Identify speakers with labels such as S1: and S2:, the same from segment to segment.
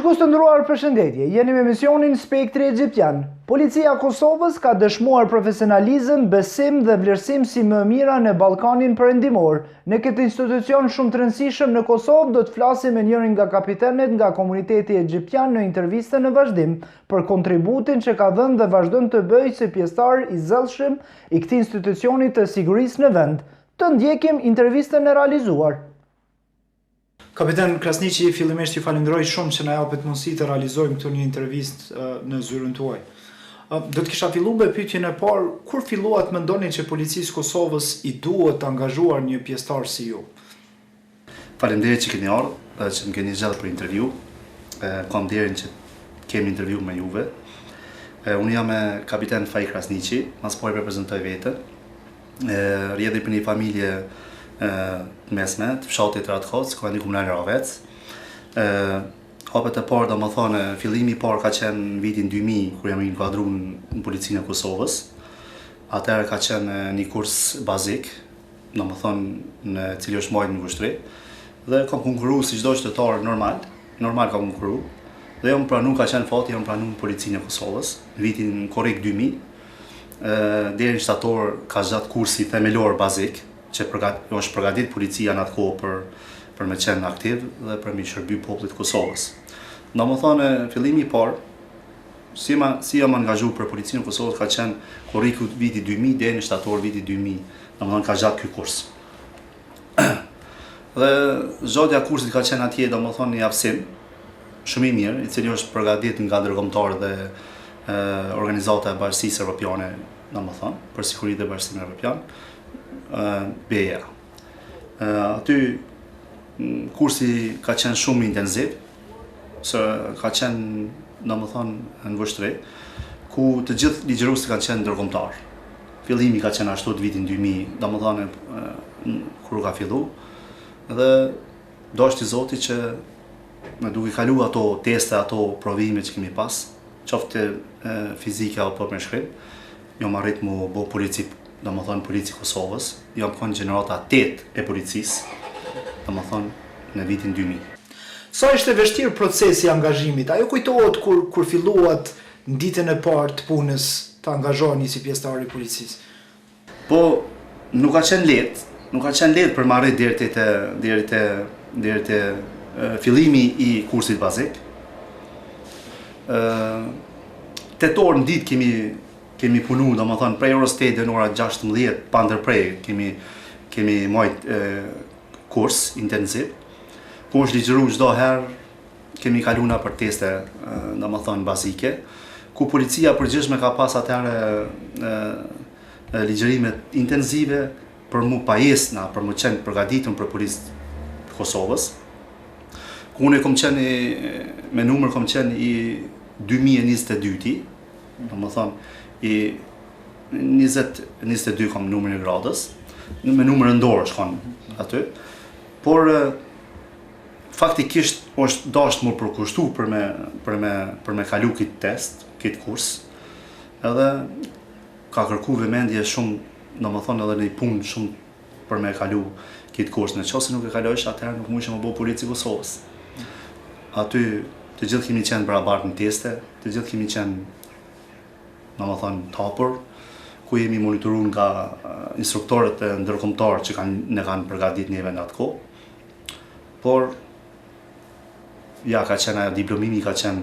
S1: Shikues të nderuar, përshëndetje. Jeni me misionin Spektri Egjiptian. Policia e Kosovës ka dëshmuar profesionalizëm, besim dhe vlerësim si më mira në Ballkanin Perëndimor. Në këtë institucion shumë të rëndësishëm në Kosovë do të flasim me njërin nga kapitenet nga komuniteti egjiptian në intervistën në vazhdim për kontributin që ka dhënë dhe vazhdon të bëjë si pjesëtar i zellshëm i këtij institucioni të sigurisë në vend. Të ndjekim intervistën e realizuar. Kapiten Krasniqi, fillimisht ju falenderoj shumë që na japet mundësi të realizojmë këtu një intervistë në zyrën tuaj. Do të kisha filluar me pyetjen e parë, kur fillua të mendoni që policisë Kosovës i duhet të angazhuar një pjesëtar si ju?
S2: Faleminderit që keni ardhur, që më keni zgjedhur për intervju. Kam nderin që kemi intervju me juve. Unë jam kapiten Faik Krasniqi, mas po e reprezentoj veten. Rjedhi për një familje të mesme, të fshatit Ratkoc, ku e një komunal Ravec. Hapet e parë, do më thonë, fillimi i parë ka qenë në vitin 2000, kur jam inkuadruar në policinë e Kosovës. Atëherë ka qenë një kurs bazik, do më thonë, në cili është marrë në ngushtri. Dhe kam konkurruar si çdo qytetar normal kam konkurruar. Dhe jam pranuar, ka qenë fati, jam pranuar në policinë e Kosovës, në vitin korrekt 2000. Deri në shtator ka zgjat kursi themelor bazik, që është përgatit policia në atë kohë për me qenë aktiv dhe për me shërby popullit Kosovës. Do më thonë, fillimi i parë, si jam angazhuar për policinë e Kosovës ka qenë korriku viti 2000 deri në shtator viti 2000, do më thonë ka gjatë ky kurs. Dhe zgjatja kursit ka qenë atje, do më thonë, një hapësim shumë i mirë, i cili është përgatit nga ndërkombëtar dhe organizata e Bashkisë Evropiane, do më thonë, për sigurinë dhe bashkësimin evropian. BEA. Aty kursi ka qenë shumë intensiv, se ka qenë, do më thonë, në vështri, ku të gjithë ligjëruesit kanë qenë ndërkombëtar. Fillimi ka qenë ashtu të vitin 2000, do më thonë, kur ka fillu, dhe dashti Zoti që me duke kalu ato teste, ato provime që kemi pas, qoftë fizike apo me shkrim, jam arrit mu bo polici, do më thonë polici Kosovës, jam konë gjenerata 8 e policisë, do më thonë në vitin 2000.
S1: Sa ishte vështirë procesi i angazhimit? Ajo kujtohet kur filluat në ditën e parë të punës të angazhoheni si pjesëtar i policisë?
S2: Po, nuk ka qenë lehtë për marrë deri te fillimi i kursit bazik. Tetor në ditë kemi punu, do më thonë, prej orës 8 dhe në ora 16, pa ndërprej, kemi majt kurs intensiv, ku është ligjëru çdo herë, kemi kaluna për teste, do më thonë, bazike, ku policia përgjithshme ka pas atëherë ligjërimet intensive për mu pajesna, për mu qenë përgatitën për policë të Kosovës, ku unë kom qenë, me numër kom qenë i 2022, do më thonë, i 20-22 kam numrin e gradës, me numër ndorë shkon aty, por faktikisht është dasht më përkushtu për me kalu këtë test, këtë kurs, edhe ka kërku vëmendje shumë, do më thonë edhe në i punë shumë për me kalu këtë kurs, në qoftë se nuk e kalojsh atëherë nuk mundsh më bo polici Kosovës. Aty të gjithë kemi qenë barabartë në teste, të gjithë kemi qenë, do më thonë, tapur, ku jemi monitoru nga instruktorët e ndërkombëtar që ne kanë përgatit neve në atë kohë. Por, ja, ka qenë, diplomimi ka qenë,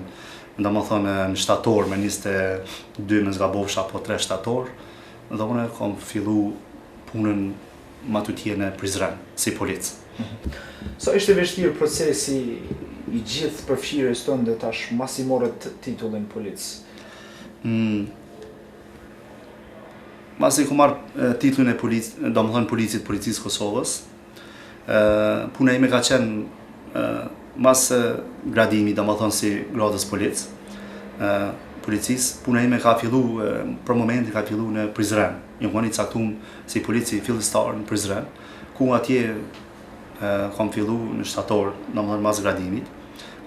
S2: do më thonë, në shtator, me 22 me zgabofsha, apo 3 shtator, dhe unë kam fillu punën matutjene në Prizren, si policë.
S1: Sa ishte vështirë procesi i gjithë përfshirjes tonë dhe tash mas i morët titullin policë?
S2: Masi ku marrë titullin e do më thonë policisë Kosovës, puna ime ka qenë mas gradimi, do më thonë si gradës policisë, puna ime ka fillu, për momentin ka fillu në Prizren. Një këmoni caktum si polici fillistar në Prizren, ku atje kam fillu në shtator, do më thonë mas gradimit,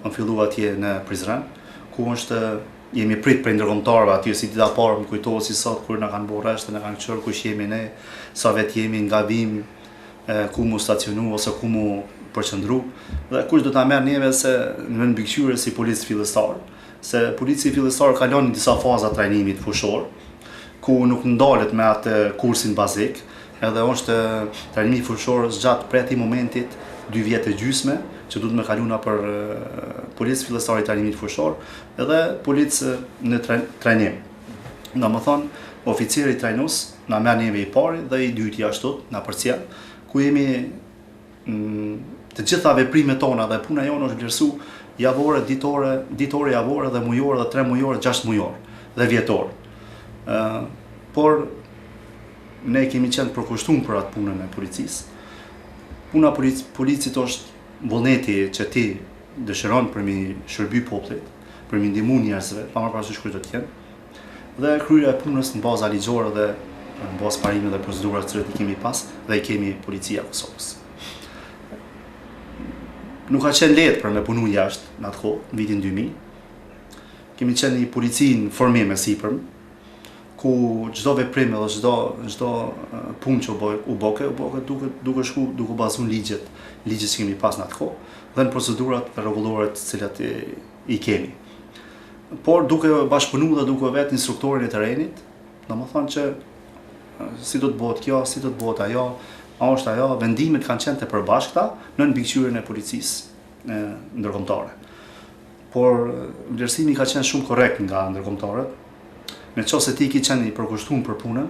S2: kam fillu atje në Prizren, ku është jemi prit për ndërkombëtarëve aty, si dita parë më kujtohet si sot kur na kanë bërë rresht, na kanë qërë kush jemi ne, sa vetë jemi nga vim, ku mu stacionu ose ku mu përqendru dhe kush do ta merr neve se në mbikëqyrje si policë fillestar, se policia fillestar kalon disa faza trajnimit fushor, ku nuk ndalet me atë kursin bazik, edhe është trajnimi fushor zgjat prej atij momentit 2 vjet e gjysme, që duhet me kaluna për policë fillestare i trajnimit fushor, edhe policë në trajnim. Domethënë, oficeri trajnues na merr neve i pari dhe i dyti ashtu na përcjell, ku jemi të gjitha veprimet tona dhe puna jonë është vlerësu javore, ditore, javore dhe mujore dhe 3 mujore, 6 mujore dhe vjetore. Por ne kemi qenë përkushtuar për atë punën e policisë. Puna policit është vullneti që ti dëshiron për mi shërby popullit, për mi ndihmu njerëzve, pa marrë parasysh kush do të jenë, dhe kryerja e punës në baza ligjore dhe në bazë parime dhe procedurave të cilat i kemi pas dhe i kemi Policia e Kosovës. Nuk ka qenë lehtë për me punu jashtë në atë kohë, në vitin 2000. Kemi qenë një polici në formim e sipërm, ku çdo veprim edhe çdo punë që u boke duke shku duke bazuar ligjet që kemi pas në atë kohë dhe në procedurat rregullore të cilat i kemi. Por duke bashkëpunu dhe duke vetë instruktorin e terrenit, domethënë që si do të bëhet kjo, si do të bëhet ajo, a është ajo, vendimet kanë qenë të përbashkëta në mbikëqyrjen e policisë ndërkombëtare. Por vlerësimi ka qenë shumë korrekt nga ndërkombëtarët. Me qoftë se ti ki qenë i përkushtuar për punën,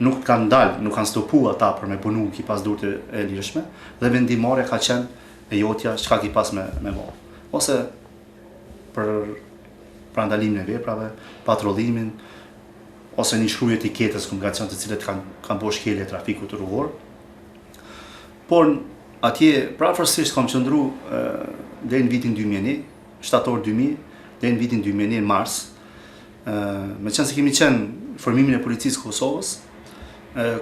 S2: nuk kanë dalë, nuk kanë stopu ata për me punu ki pas durët e lirshme, dhe vendimarrja ka qenë e jotja çka ki pas me marrë. Ose për ndalimin e veprave, patrollimin, ose një shkruaj etiketës komunikacion të cilët kanë bërë shkelje trafikut rrugor. Por atje prafërsisht kam qëndru deri në vitin 2001, shtator 2000, deri në vitin 2001 në mars. Me qenë se kemi qenë formimin e policisë Kosovës,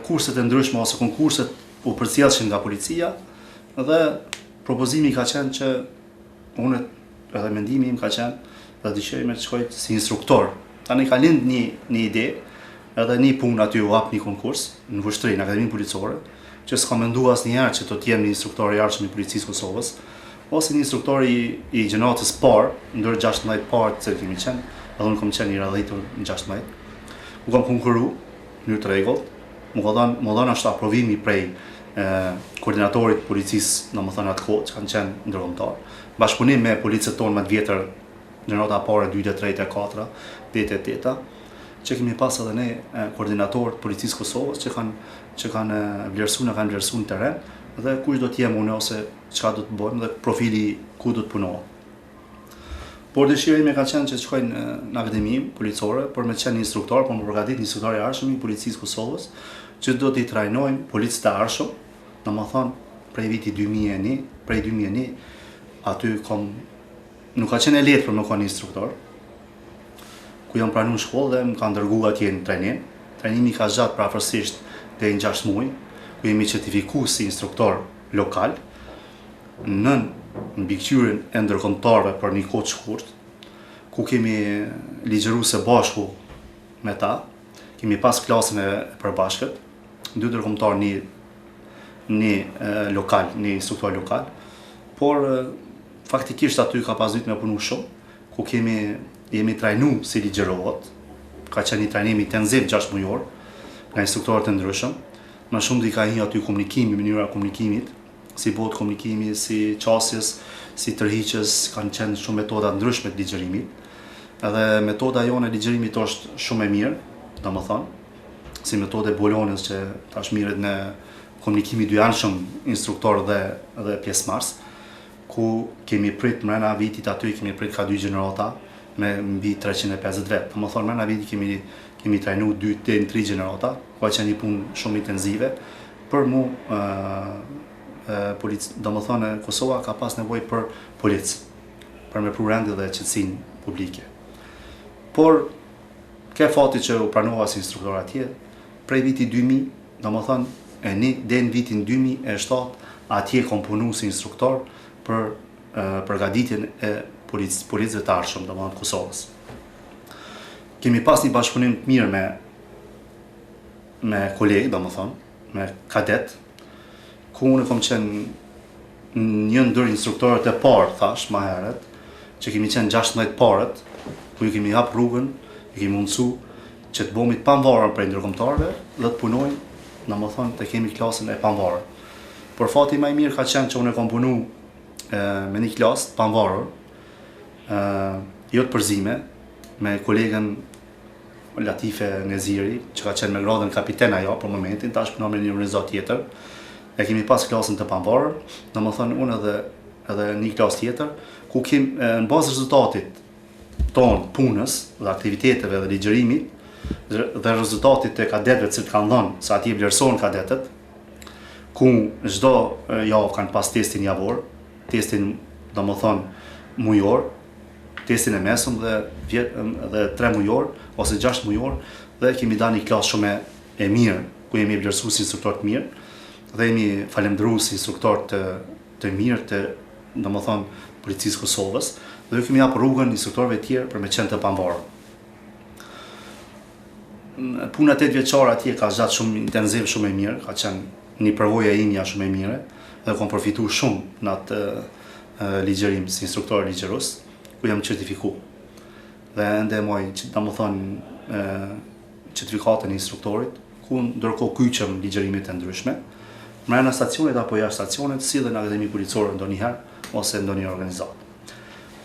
S2: kurset e ndryshme ose konkurset u përcjellshin nga policia dhe propozimi ka qenë që unë edhe mendimi im ka qenë dhe dëshiroj të shkoj si instruktor. Tani ka lind një ide edhe një punë aty u hap një konkurs në Vushtrri, në Akademinë Policore, që s'ka menduar asnjëherë që do të jem një instruktor i arshëm i policisë Kosovës, ose një instruktor i gjenerates parë, ndër 16 parë që kemi qenë, edhe unë kam qenë i radhitur në 16. U kam konkuru në mënyrë të rregullt, më dhënë ashtu aprovimi prej koordinatorit policisë, domethënë atë kohë që kanë qenë ndërkombëtar, bashkëpunim me policët tonë më të vjetër, gjenerata parë, 2, 3, 4, 8, që kemi pas edhe ne koordinatorët policisë Kosovës që kanë vlerësuar në terren dhe kush do të jem unë ose çka do të bëjmë dhe profili ku do të punohem. Por dëshira ime ka qenë që të shkoj në akademinë policore, por me qenë instruktor, por më përgatit një instruktor i arshëm i policisë Kosovës, që do t'i trajnojmë policët e arshëm, domethënë prej viti 2001, prej 2001, aty nuk ka qenë e lehtë për më qenë instruktor, ku jam pranuar shkollë dhe më kanë dërguar atje në trajnim. Trajnimi ka zgjat prafërsisht deri në 6 muaj, ku jemi certifikuar si instruktor lokal në mbikëqyrjen e ndërkombëtarëve për një kohë të shkurtë, ku kemi ligjëruar së bashku me ta, kemi pas klasën e përbashkët, 2 ndërkombëtar, një lokal, një instruktor lokal, por faktikisht aty ka pas ditë me punu shumë, ku jemi trajnuar si ligjërohet, ka qenë një trajnim intensiv 6 mujor nga instruktorët të ndryshëm, më shumë di ka hi aty komunikimi, mënyra komunikimit, si bëhet komunikimi, si qasjes, si tërhiqjes, kanë qenë shumë metoda ndryshme të ligjërimit. Edhe metoda jone e ligjërimit është shumë e mirë, domethënë, si metode Bolonës që tash mirret në komunikimi dyanshëm instruktor dhe pjesëmarrës, ku kemi prit mrena vitit aty kemi prit ka 2 gjenerata me mbi 350 vet. Domethënë mrena vitit kemi trajnuar 2 deri në 3 gjenerata, ka qenë një punë shumë intensive për mu domethënë Kosova ka pas nevojë për policë, për me pru rendi dhe qetësinë publike. Por ke fati që u pranova si instruktor atje, prej viti 2000, domethënë deri në vitin 2007, atje kom punu si instruktor për përgatitjen e policëve të arshëm, domethënë Kosovës. Kemi pas një bashkëpunim të mirë me kolegë, domethënë, me kadet, ku unë kom qenë një ndër instruktorët e parë, thash, ma herët, që kemi qenë 16 parët, ku i kemi hap rrugën, i kemi mundësu që të bomi të pamvarur prej ndërkombëtarëve dhe të punojnë, domethënë të kemi klasën e pamvarur. Por fati më i mirë ka qenë që unë e kam punu me një klasë të pamvarur, jo të përzime, me kolegën Latife Neziri, që ka qenë me gradën kapiten ajo për momentin, tash punon me një organizat tjetër. E kemi pas klasën të pamvarur, domethënë unë edhe një klasë tjetër, ku në bazë rezultatit tonë punës dhe aktiviteteve dhe ligjërimit dhe rezultatit të kadetëve që kanë dhënë, se atje vlerësohen kadetët, ku çdo javë kanë pas testin javor, testin domethënë mujor, testin e mesëm dhe 3 mujor ose 6 mujor, dhe kemi dhënë një klasë shumë e mirë, ku jemi vlerësuar si instruktor të mirë dhe jemi falendëruar si instruktor të mirë të domethënë Policisë Kosovës, dhe kemi hapur rrugën instruktorëve të tjerë për me qenë të pamvarur. Puna 8 vjeçare atje ka zgjat shumë intensiv, shumë e mirë, ka qenë një përvojë e imja shumë e mirë dhe kam përfituar shumë në atë ligjërim si instruktor ligjëros, ku jam certifikuar. Dhe ende moj, domethënë certifikatën e instruktorit, ku ndërkohë kyçem ligjërimet e ndryshme, brenda stacionit apo jashtë stacionit, si dhe në akademi policore ndonjëherë ose ndonjë organizat.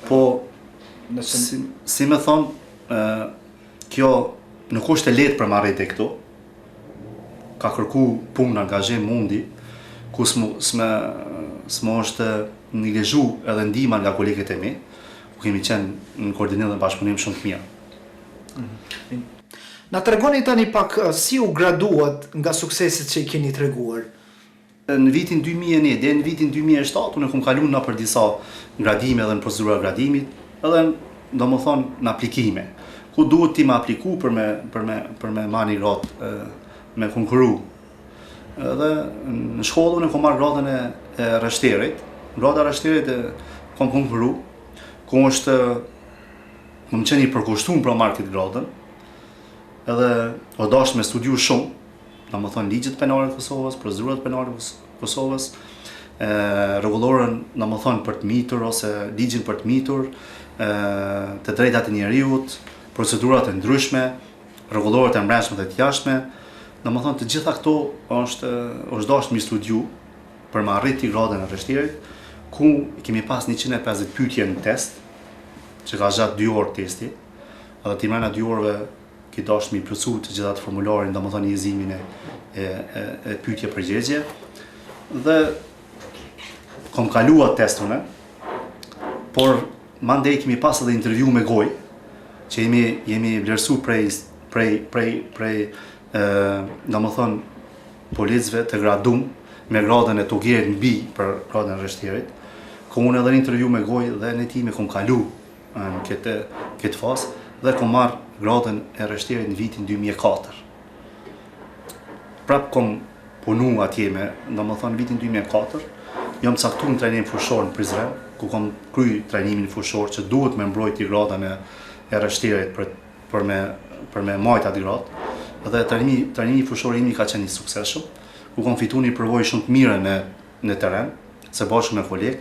S2: Po, si me thonë, kjo nuk është e lehtë për marrë këtu. Ka kërku punë, angazhim, mundi, ku s'më është neglizhu edhe ndihma nga kolegët e mi, ku kemi qenë në koordinim dhe bashkëpunim shumë të mirë.
S1: Na tregoni tani pak si u graduat nga sukseset që i keni treguar.
S2: Në vitin 2001 dhe në vitin 2007 unë kam kaluar në për disa gradime dhe në procedura gradimit, edhe domethënë në aplikime, ku duhet ti më apliku për me marrë një gradë, me konkuru. Edhe në shkollë unë kam marrë gradën e rreshterit. Grada e rreshterit kam konkuru, ku është më qenë i përkushtuar për marrë këtë gradën. Edhe o dash me studiu shumë, domethënë ligjet penale të Kosovës, procedurat penale të Kosovës, rregullorën domethënë për të mitur ose ligjin për të mitur, të drejtat e njerëzit, procedurat e ndryshme, rregulloret e brendshme dhe të jashtme. Domethënë të gjitha këto është dashur mi studiu për me arriti gradën e rreshterit, ku kemi pas 150 pyetje në test, që ka zgjat 2 orë testi, edhe ti mbrana 2 orëve ki dashur mi plotësu të gjitha të formularin, domethënë njerëzimin e pyetje përgjigje, dhe kom kaluar testun, por mandej kemi pas edhe intervju me gojë, që jemi vlerësuar prej domethënë policëve të gradum me gradën e tugerit mbi për gradën e rreshterit, ku unë edhe një intervju me gojë dhe në time kom kalu në këtë fazë dhe kom marrë gradën e rreshterit në vitin 2004. Prap kom punu atje domethënë vitin 2004, jam caktuar në trajnim fushor në Prizren, ku kom kry trajnimin fushor që duhet me mbrojti gradën e rreshterit për me majt atë gradë. Dhe trajnimi fushor imi ka qenë i suksesshëm, ku kom fituar një përvojë shumë të mirë në teren, së bashku me kolegë,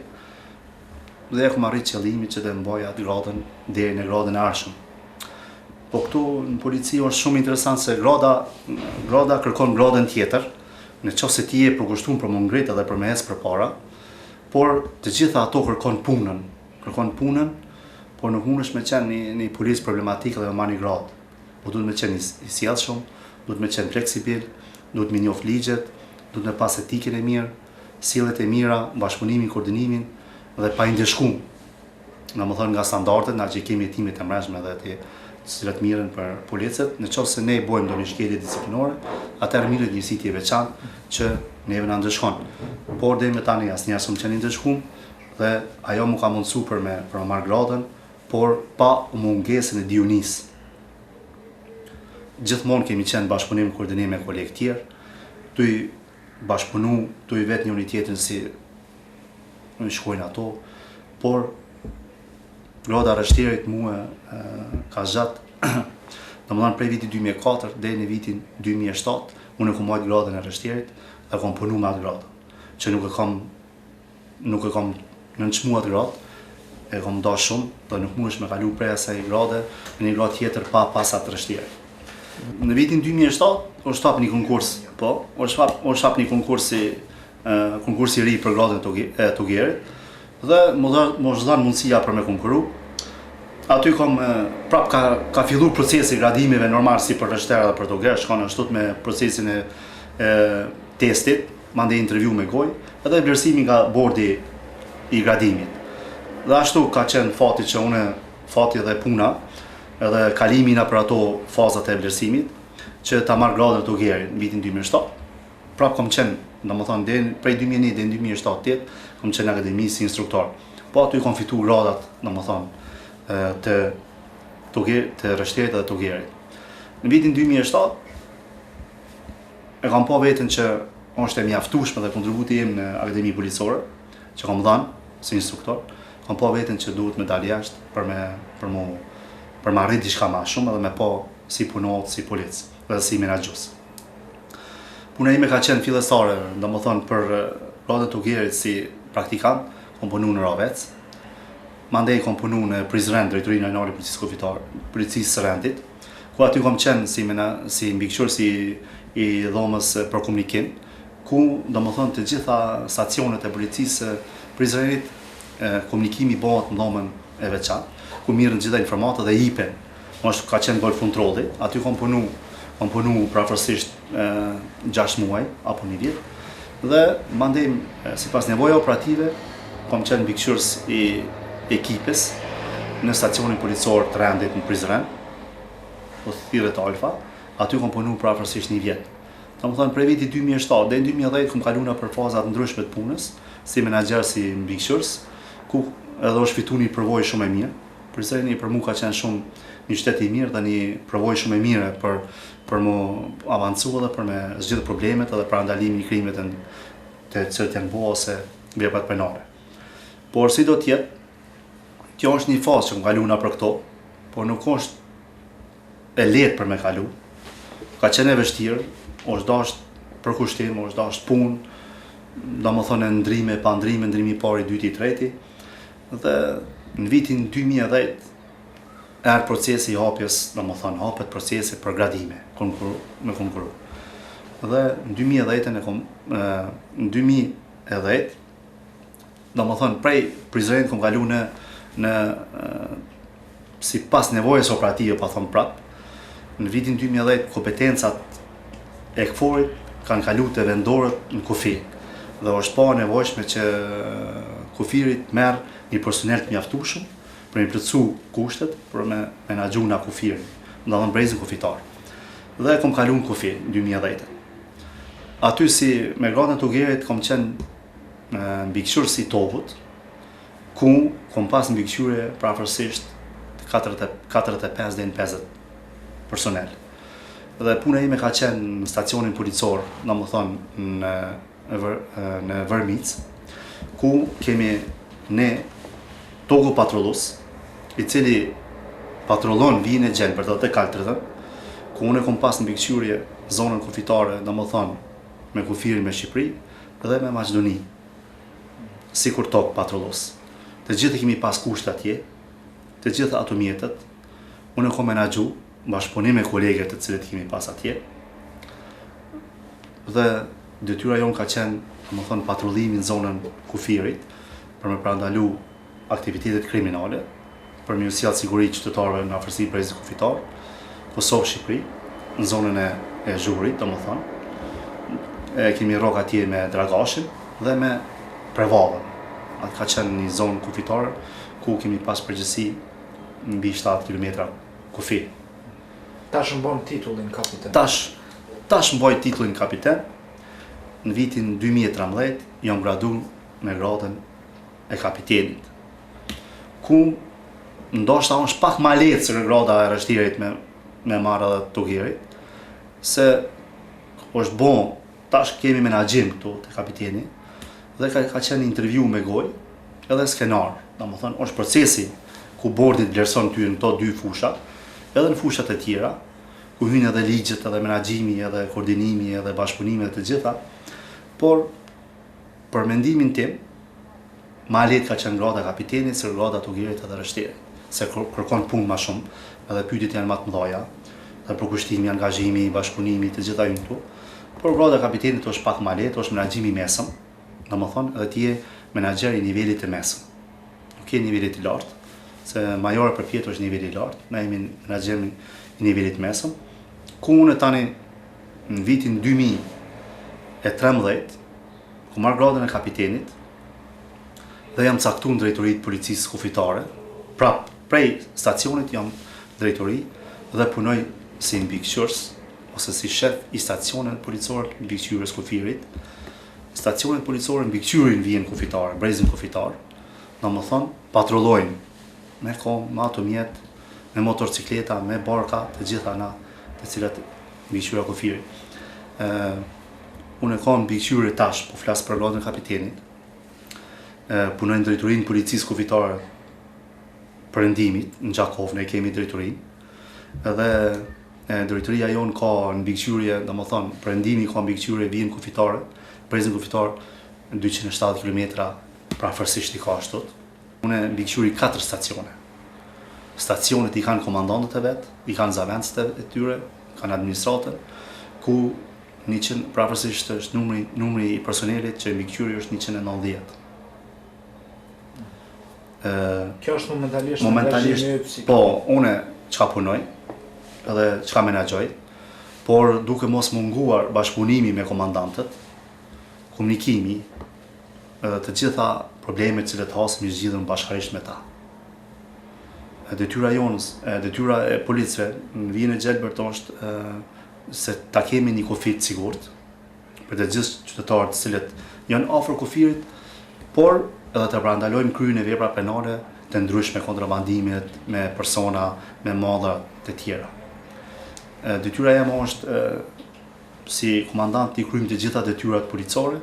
S2: dhe e kom arrit qëllimin që të mbaj atë gradën deri në gradën e ardhshme. Po këtu në polici është shumë interesant se grada kërkon gradën tjetër, në qoftë se ti je përkushtuar për më ngrit edhe për me ecë përpara, por të gjitha ato kërkon punën, por nuk mundesh me qenë një polic problematik dhe me marrë një gradë. Po duhet me qenë i sjellshëm, duhet me qenë fleksibil, duhet me njoft ligjet, duhet me pas etikën e mirë, sjelljet e mira, bashkëpunimin, koordinimin dhe pa i ndeshkuar. Domethënë nga standardet na që kemi hetimet e mbrëmshme dhe të cilat mirën për policët, në qoftë se ne bojmë ndonjë shkelje disiplinore, atëherë mirët një sitje veçantë që neve na ndeshkon. Por deri me tani asnjëherë s'm qenë ndeshkuar dhe ajo më ka mundsuar për me marrë gradën, por pa mungesën e dijunis. Gjithmonë kemi qenë bashkëpunim koordinim me kolegë tjerë, tu i bashkëpunu, tu i vetë njëri tjetrin si në shkojnë ato, por grada e rreshterit mua ka zgjat, domethënë prej vitit 2004 deri në vitin 2007, unë kam marrë gradën e rreshterit dhe kam punuar me atë gradë, që nuk e kam nuk e kam nënçmuar gradë, e kam dash shumë dhe nuk mundesh me kalu prej asaj grade në një gradë tjetër pa pasat të rështire. Në vitin 2007 u shtyp një konkurs, po, u shtyp një konkursi i ri për gradën e Togerit dhe më është dhënë mundësia për me konkuru. Aty prap ka filluar procesi i gradimeve normal si për rështera dhe për Toger, shkon ashtu me procesin e testit, mandej intervju me gojë, edhe vlerësimi nga bordi i gradimit. Dhe ashtu ka qenë fati dhe puna, edhe kalimi na për ato fazat e vlerësimit, që ta marr gradën e Togerit në vitin 2007. Prap kam qenë, domethënë prej 2001 deri në 2007 kam qenë në akademi si instruktor. Po aty kam fituar gradat, domethënë të rështerit dhe Togerit. Në vitin 2007 e kam pa veten që është e mjaftueshme dhe kontributi im në akademi policore, që kam dhënë si instruktor, kam pa veten që duhet me dalë jashtë për me arrit diçka më shumë edhe me pa si punohet si polic dhe si menaxhues. Puna ime ka qenë fillestare, domethënë për gradën e Togerit si praktikant, kam punuar në Ravec. Mandej kam punu në Prizren, drejtorinë anale policisë së rendit, ku aty kam qenë si mbikëqyrës i dhomës për komunikim, ku domethënë të gjitha stacionet e policisë Prizrenit komunikimi bëhet në dhomën e veçantë, ku mirën gjitha informata dhe ipen. Ka qenë gol kontrolli, aty kam punu prafërsisht 6 muaj apo 1 vit, dhe mandej sipas nevojave operative kam qenë mbikëqyrës i ekipes në stacionin policor të rendit në Prizren, po thirret Alfa, aty kam punu prafërsisht 1 vjet. Domethënë prej vitit 2007 deri në 2010 kam kaluar për faza të ndryshme të punës, si menaxher, si mbikëqyrës, ku edhe është fituar një përvojë shumë e mirë. Prizreni për mua ka qenë shumë një qytet i mirë dhe një përvojë shumë e mirë për më avancu edhe për me zgjidhë problemet edhe për ndalimin e krimeve të cilët janë bëu ose veprat penale. Por si do të jetë, kjo është një fazë që më kalu nga për këto, por nuk është e lehtë për me kalu. Ka qenë e vështirë, është dashur përkushtim, është dashur punë, domethënë ndrime, pa ndrime, ndrimi i parë, i dytë, i treti. Dhe në vitin 2010 erdhi procesi i hapjes, domethënë hapet procesi për gradime, me konkuru. Dhe në 2010 domethënë prej Prizrenit kam kalu si pas nevojës operative, pa thonë prap. Në vitin 2010 kompetencat e KFOR-it kanë kalu të vendorët në kufi. Dhe është pa nevojshme që kufirit merr një personel të mjaftueshëm për me plotësu kushtet për me menaxhu nga kufirin, domethënë brezin kufitar. Dhe kam kalu në kufi në 2010. Aty si me gradën e Togerit kam qenë mbikëqyrës i Tovut, ku kam pas mbikëqyrje prafërsisht 45 deri në 50 personel. Dhe puna ime ka qenë në stacionin policor, domethënë në Vërmic, ku kemi ne Togo patrollus, i cili patrollon vijin e gjen për të kaltërën, ku unë kam pas mbikëqyrje zonën kufitare, domethënë me kufirin me Shqipëri dhe me Maqedoni, sikur Tog patrollus. Të gjithë kemi pas kushte atje, të gjithë ato mjetet, unë kam menaxhu bashkëpunim me kolegët të cilët kemi pas atje. Dhe detyra jonë ka qenë, domethënë, patrullimi në zonën kufirit për me parandalu aktivitetet kriminale, për me sjellë siguri qytetarëve në afërsi brezit kufitar, Kosovë, Shqipëri, në zonën e Zhurit, domethënë. Kemi rrok atje me Dragashin dhe me Prevallën. Atë ka qenë një zonë kufitare ku kemi pas përgjithësi mbi 7 km kufi.
S1: Tash mbon titullin kapiten.
S2: Tash mboj titullin kapiten. Në vitin 2013 jam graduar me gradën e kapitenit. Ku ndoshta është pak më lehtë se grada e rështirit me marrë edhe Togerit, se është bon, tash kemi menaxhim këtu te kapiteni dhe ka qenë intervju me gojë edhe skenar. Domethënë është procesi ku bordi vlerëson ty në këto 2 fusha, edhe në fushat e tjera, ku hyn edhe ligjet, edhe menaxhimi, edhe koordinimi, edhe bashkëpunimi dhe të gjitha. Por për mendimin tim, ma lehtë ka qenë grada kapitenit se grada tugirit edhe rështerit, se kërkon punë ma shumë, edhe pyetjet janë ma të mëdha, dhe përkushtimi, angazhimi, bashkëpunimi, të gjitha këtu. Por grada kapitenit është pak ma lehtë, është menaxhimi i mesëm, domethënë edhe ti je menaxher i nivelit të mesëm. Nuk je nivelit i lartë, se majora përpjet është niveli i lartë, na jemi menaxher i nivelit mesëm, ku unë tani në vitin 2013, ku marr gradën e kapitenit, dhe jam caktuar në drejtoritë policisë kufitare, prap prej stacionit jam drejtori dhe punoj si mbikëqyrës ose si shef i stacionit policor mbikëqyrës kufirit. Stacionet policore mbikëqyrin vjen kufitare, brezin kufitar, domethënë patrullojnë me kom, me automjet, me motorcikleta, me barka, të gjitha na, të cilat mbikëqyra kufirit. Unë e kam mbikëqyrje tash, po flas për gradën e kapitenit. Punoj në drejtorinë policisë kufitare Perëndimit, në Gjakov, ne kemi drejtorinë. Edhe drejtoria jonë ka në mbikëqyrje, domethënë Perëndimi ka mbikëqyrje vjen kufitare, brezin kufitar 270 km prafërsisht i ka ashtu. Unë mbikëqyri 4 stacione. Stacionet i kanë komandantët e vet, i kanë zavencët e tyre, kanë administratën, ku prafërsisht është numri i personelit që mbikëqyri është 190.
S1: Kjo është momentalisht
S2: po, une çka punoj, edhe çka menaxhoj, por duke mos munguar bashkëpunimi me komandantët, komunikimi, edhe të gjitha problemet që të hasim i zgjidhur bashkërisht me ta. Detyra jonës, detyra e policëve në vijën e Gjelbert është se ta kemi një kufit sigurt për të gjithë qytetarët të cilët janë afër kufirit, por edhe të parandalojmë kryen e vepra penale të ndryshme, kontrabandimet me persona, me madha të tjera. Detyra jam është si komandant të kryjmë të gjitha detyrat policore,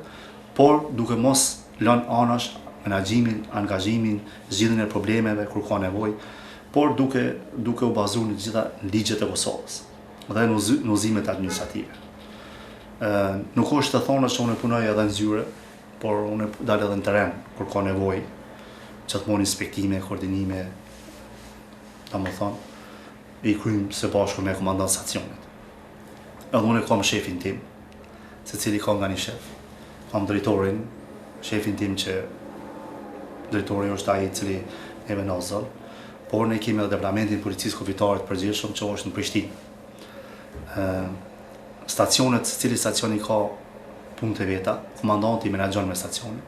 S2: por duke mos lënë anash menaxhimin, angazhimin, zgjidhjen e problemeve kur ka nevojë, por duke u bazuar në gjitha ligjet e Kosovës dhe në uzimet administrative. Nuk është të thonë që unë punoj edhe në zyre, por unë dalë edhe në teren kur ka nevojë, gjithmonë inspektime, koordinime, domethënë, i kryjmë së bashku me komandant stacionit. Edhe unë kam shefin tim, secili ka nga një shef. Kam drejtorin, shefin tim që drejtori është ai i cili e na zon, por ne kemi edhe departamentin e policisë kufitare të përgjithshëm që është në Prishtinë. Stacionet, secili stacioni ka punë të veta, komandanti menaxhon me stacionin.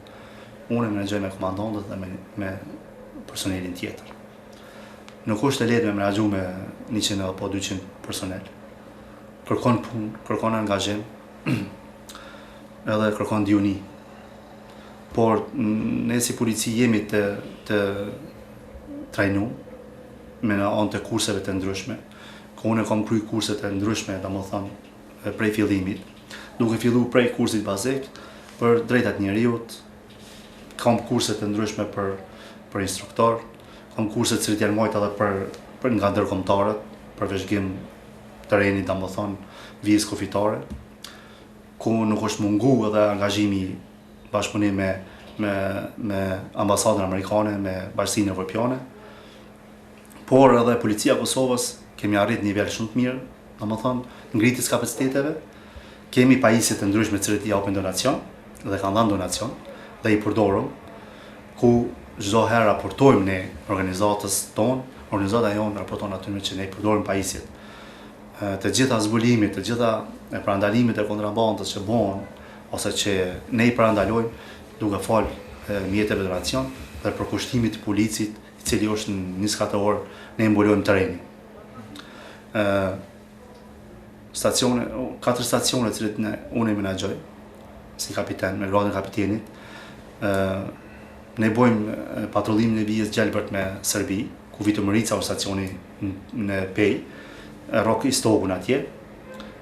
S2: Unë menaxhoj me komandantët dhe me personelin tjetër. Nuk është e lehtë me menaxhu me 100 apo 200 personel. Kërkon punë, kërkon angazhim, edhe kërkon diuni. Por ne si polici jemi të trajnuar me në anë të kurseve të ndryshme. Ku unë kam kryer kurse të ndryshme, domethënë prej fillimit, duke filluar prej kursit bazik për drejtat njerëzit, kam kurse të ndryshme për instruktor, kam kurse që janë marrë edhe për nga ndërkombëtarët, për vëzhgim terrenit, domethënë vijës kufitare, ku nuk është mungu edhe angazhimi bashkëpunim me ambasadën amerikane, me bashkinë evropiane, por edhe policia e Kosovës kemi arrit nivel shumë të mirë, domethënë ngritjes kapaciteteve, kemi pajisje të ndryshme të cilët i japin donacion dhe kanë dhënë donacion dhe i përdorëm, ku çdo herë raportojmë ne organizatës tonë, organizata jonë raporton aty që ne i përdorim pajisjet. Të gjitha zbulimit, të gjitha parandalimet e kontrabandës që bëhen ose që ne i parandalojmë duke fal mjeteve donacion dhe përkushtimit të policit, i cili është në 24 orë ne mbulojmë terrenin. 4 stacione të cilët unë i menaxhoj si kapiten, me gradën kapitenit. Ne bojmë patrullimin e vijës Gjelbert me Serbi, ku Vitomërica është stacioni në Pej, rrok i Stogun atje,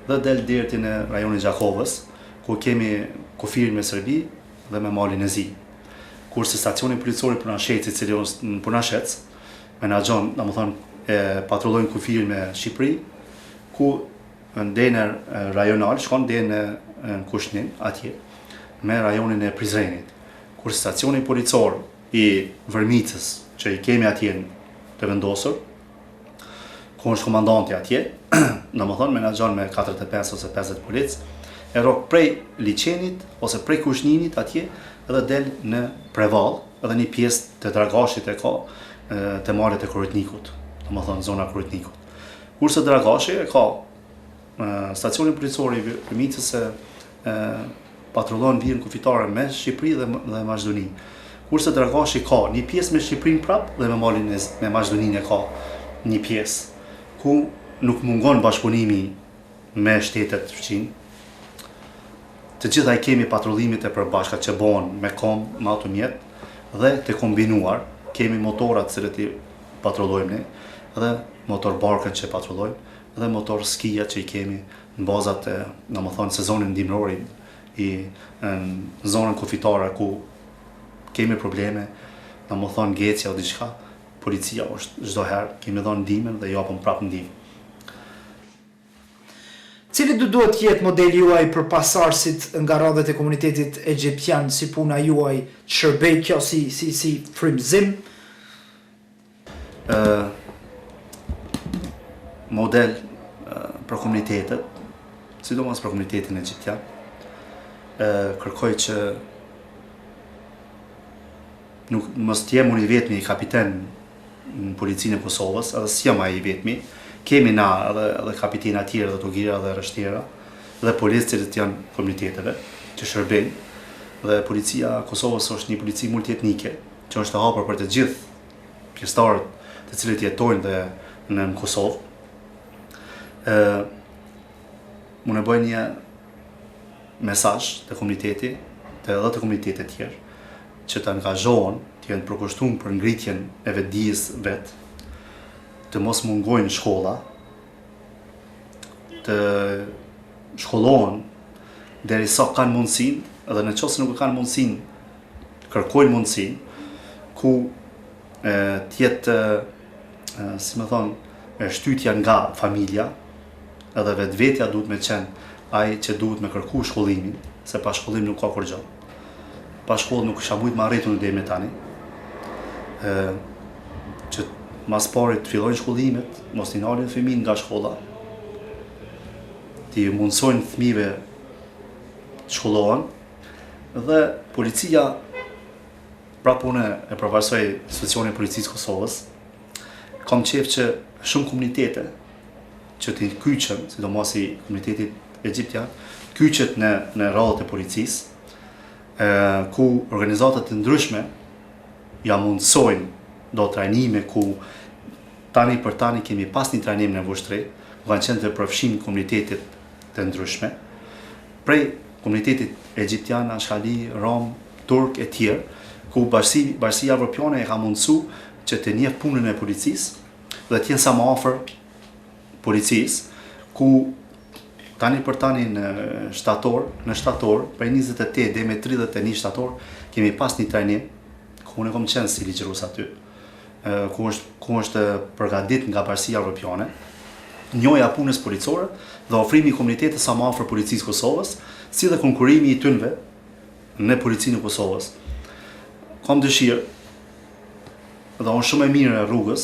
S2: dhe del deri në rajonin Gjakovës, ku kemi kufirin me Serbi dhe me malin e Zi. Kurse stacioni policor i Punashecit, i cili është në Punashec, menaxhon, domethënë patrullojnë kufirin me Shqipëri, ku ndene rajonal shkon deri në Kushnin atje, me rajonin e Prizrenit. Kur stacioni policor i vërmicës që i kemi atje të vendosur, ku është komandanti atje, domethënë menaxhon me 45 ose 50 polic, e rok prej liçenit ose prej kushninit atje edhe del në Prevall, edhe një pjesë të Dragashit e ka të malet e Korrutnikut, domethënë zona Korrutnikut. Kurse Dragashi e ka stacionin policor i Vërmicës se patrullon vijën kufitare me Shqipëri dhe Maqedoni. Kurse Dragashi ka një pjesë me Shqipërinë prap dhe me malin me Maqedoninë e ka një pjesë ku nuk mungon bashkëpunimi me shtetet fqin. Të gjitha i kemi patrullimit e përbashkat që bëhen me kom, me automjet dhe të kombinuar. Kemi motorat cilët i patrullojmë ne, dhe motor barkën që patrullojmë dhe motor skia që i kemi në bazat e, domethënë sezonin dimror i në zonën kufitare ku kemi probleme, domethënë ngecja o diçka, policia është çdo herë kemi dhënë ndihmën dhe japim prapë ndihmë.
S1: Cili duhet jetë modeli juaj për pasardhësit nga radhët e komunitetit egjiptian, si puna juaj të shërbej kjo si frymëzim?
S2: Model për komunitetet, sidomos për komunitetin egjiptian, kërkoj që nuk mos të jem unë i vetmi i kapiten në policinë e Kosovës, edhe s'jam ai i vetmi. Kemi na edhe kapitena të tjerë dhe togira dhe rështjera dhe policë që janë komuniteteve që shërbejnë. Dhe policia e Kosovës është një polici multietnike që është e hapur për të gjithë pjesëtarët të cilët jetojnë dhe në Kosovë. Unë e bëj një mesazh të komuniteti, edhe të komunitetet tjerë, që të angazhohen, të jenë përkushtuar për ngritjen e vetëdijes vetë, të mos mungojnë shkolla, të shkollohen derisa kanë mundësinë, edhe në qoftë se nuk kanë mundësinë, kërkojnë mundësinë, ku të jetë, si më thonë, shtytja nga familja, edhe vetvetja duhet me qenë ai që duhet me kërku shkollimin, se pa shkollim nuk ka kur gjë. Pa shkollë nuk isha mujt më arritur në deri me tani. Që mas pari të fillojnë shkollimet, mos t'i nalin fëmijë nga shkolla, t'i mundsojnë fëmijëve të shkollohen, dhe policia, prapë unë e përvaqësoj situacionin e policisë Kosovës, kam qejf që shumë komunitete që t'i kyqen, sidomos i komunitetit egjiptian, kyqet në radhët e policisë, ku organizatat të ndryshme ja mundsojnë do trajnime ku tani për tani kemi pas një trajnim në Vushtri, ku kanë qenë të përfshijnë komunitetet të ndryshme, prej komunitetit egjiptian, Ashkali, Rom, Turk e tjerë, ku Bashkia Evropiane e ka mundsu që të njeh punën e policisë dhe të jenë sa më afër policisë, ku tani për tani në shtator, prej 28 deri me 31 shtator, kemi pas një trajnim, ku unë kam qenë si ligjërues aty, ku është përgatit nga Bashkia Evropiane, njohja punës policore dhe ofrimi i komunitetit sa më afër policisë Kosovës, si dhe konkurrimi i tyre në policinë e Kosovës. Kam dëshirë, dhe unë shumë e mirë e rrugës,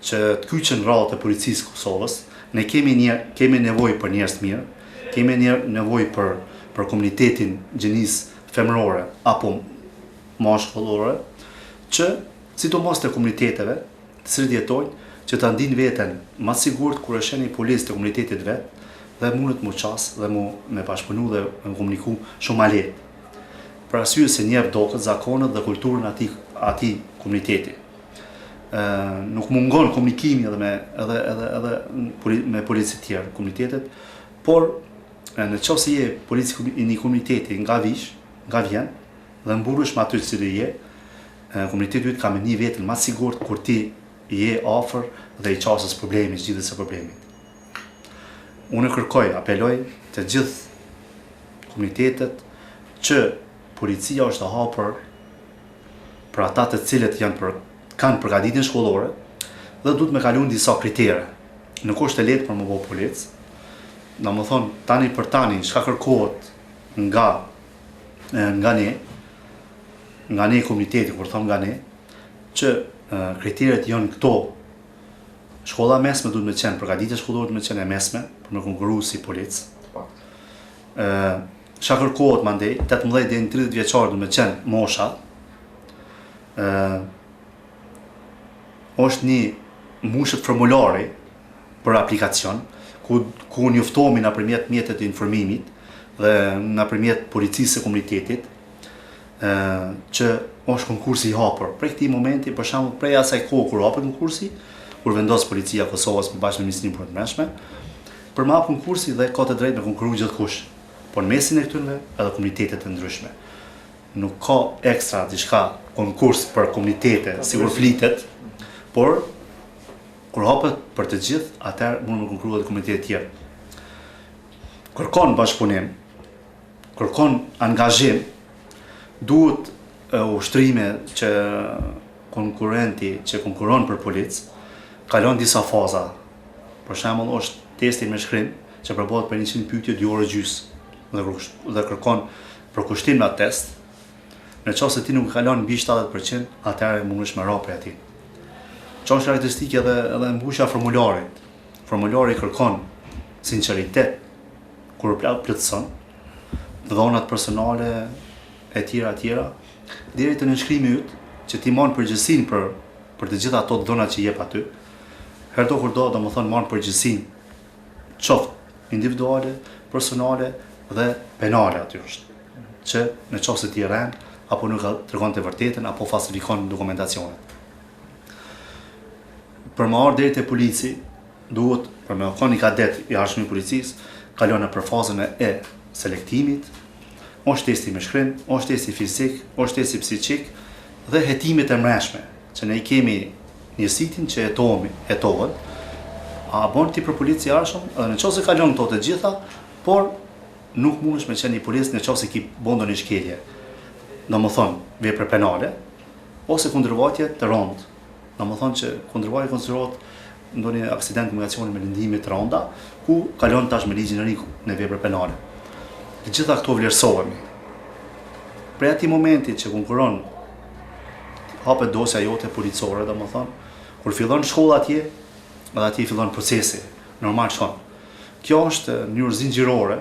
S2: që të kyqen radhët e policisë Kosovës. Ne kemi nevojë për njerëz të mirë, kemi nevojë për komunitetin gjinisë femërore apo mashkullore, që sidomos të komuniteteve të cilët jetojnë, që ta ndinë veten më sigurt kur e sheh një policë të komunitetit vet dhe mundet mu qas dhe me bashkëpunu dhe me komuniku shumë ma lehtë. Për arsye se njeh dokët, zakonet dhe kulturën atij komuniteti. Nuk mungon komunikimi edhe me policë të tjerë komunitetet, por në qoftë se je polici i një komuniteti nga Vish, nga Vjen, dhe mburesh me aty që je, komuniteti yt ka me një veten më të sigurt kur ti je afër dhe i qasës problemit, zgjidhjes së problemit. Unë kërkoj, apeloj të gjithë komunitetet që policia është e hapur për ata të cilët kanë përgatitjen shkollore dhe duhet me kaluar disa kritere. Nuk është e lehtë për më bëu polic. Domethënë tani për tani çka kërkohet nga ne nga ne komuniteti, kur thom nga ne, që kriteret janë këto. Shkolla mesme duhet me qenë, përgatitja shkollore duhet me qenë e mesme, për me konkuru si policë. Çka kërkohet mandej, 18 deri në 30 vjeçar duhet me qenë mosha. Është një mushët formulari për aplikacion, ku njoftohemi nëpërmjet mjetet të informimit dhe nëpërmjet policisë së komunitetit, që është konkursi i hapur. Prej këtij momenti, për shembull, prej asaj kohë kur hapet konkursi, kur vendos policia e Kosovës bashkë me Ministrinë për të mëshme, për me hap konkursi dhe ka të drejtë me konkuru gjithkush, por në mesin e këtyre edhe komunitetet të ndryshme. Nuk ka ekstra diçka konkurs për komunitete, sigur flitet, por kur hapet për të gjithë, atëherë mund të konkurrohet edhe komunitete tjera. Kërkon bashkëpunim, kërkon angazhim, duhet ushtrime që konkurrenti që konkuron për policë kalon disa faza. Për shembull, është testi me shkrim që përbohet për 100 pyetje 2 orë gjys dhe kërkon përkushtim në atë test. Në qoftë se ti nuk kalon mbi 70%, atëherë mundesh me rrapë atij. Çon karakteristike edhe mbushja e formularit. Formulari kërkon sinqeritet kur plotëson, dhonat personale e tjera, deri te nënshkrimi yt, që ti marr përgjegjësinë për të gjitha ato dhona që jep aty. Herdo kur do, domethënë marr përgjegjësinë qoftë individuale, personale dhe penale aty është. Që në qoftë se ti rën apo nuk tregon të vërtetën apo falsifikon dokumentacionet. Për më ardhur deri te polici, duhet për me qenë një kadet i arshëm i policisë, kalon në fazën e selektimit, është testi me shkrim, është testi fizik, është testi psiqik dhe hetimet e mreshme, që ne i kemi njësitin që hetohet, a bon ti për polici arshëm, edhe në qoftë se kalon këto të gjitha, por nuk mundesh me qenë një policë në qoftë se ki bën ndonjë shkelje. Domethënë vepër penale ose kundërvajtje të rëndë. Domethënë që kundërvajtja konsiderohet ndonjë aksident komunikacioni me lëndime të rënda, ku kalon tash me ligjin e ri në vepër penale. Të gjitha këto vlerësohemi. Prej atij momenti që konkuron hapet dosja jote policore, domethënë, kur fillon shkolla atje, edhe atje fillon procesi, normal shkon. Kjo është mënyrë zinxhirore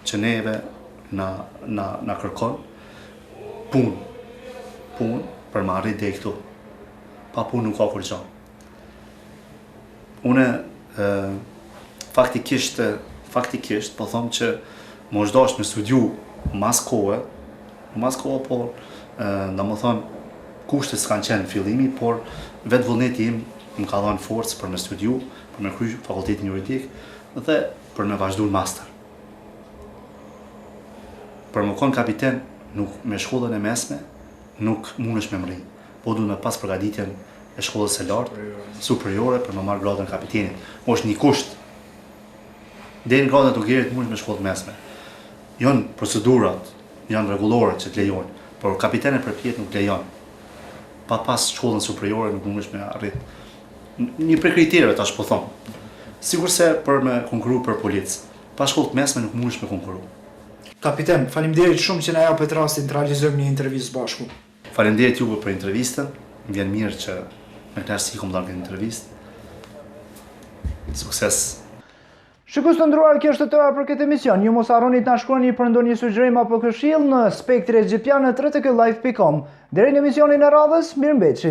S2: që neve na kërkon punë për më arrit deri këtu. Pa punë nuk ka kur gjë. Unë faktikisht po them që mos dosh me studiu mas kohë, po domethënë kushtet s'kan qenë në fillimi, por vetë vullneti im më ka dhënë forcë për me studiu, për me kryer fakultetin juridik dhe për me vazhduar master. Për më kon kapiten, nuk me shkollën e mesme, nuk mundesh me mri, po duhet me pas përgatitjen e shkollës së lartë, superiore për me marrë gradën e kapitenit. Është një kusht. Deri në gradën e togerit mundesh me shkollë mesme. Janë procedurat, janë rregullore që të lejojnë, por kapiteni përpjet nuk lejon. Pa pas shkollën superiore nuk mundesh me arrit. Një prej kriterëve tash po them. Sigurisht për me konkuru për policë, pa shkollë mesme nuk mundesh me konkuru.
S1: Kapiten, faleminderit shumë që na japët rastin të realizojmë një intervistë bashku.
S2: Faleminderit juve për intervistën. Më vjen mirë që me kënaqësi kom dhënë këtë intervistë. Sukses.
S1: Shikues të nderuar, kjo është tëra për këtë emision. Ju mos harroni të na shkruani për ndonjë sugjerim apo këshill në spektrexhipjanë@rtk live.com. Deri në emisionin e radhës, mirëmbëjtje.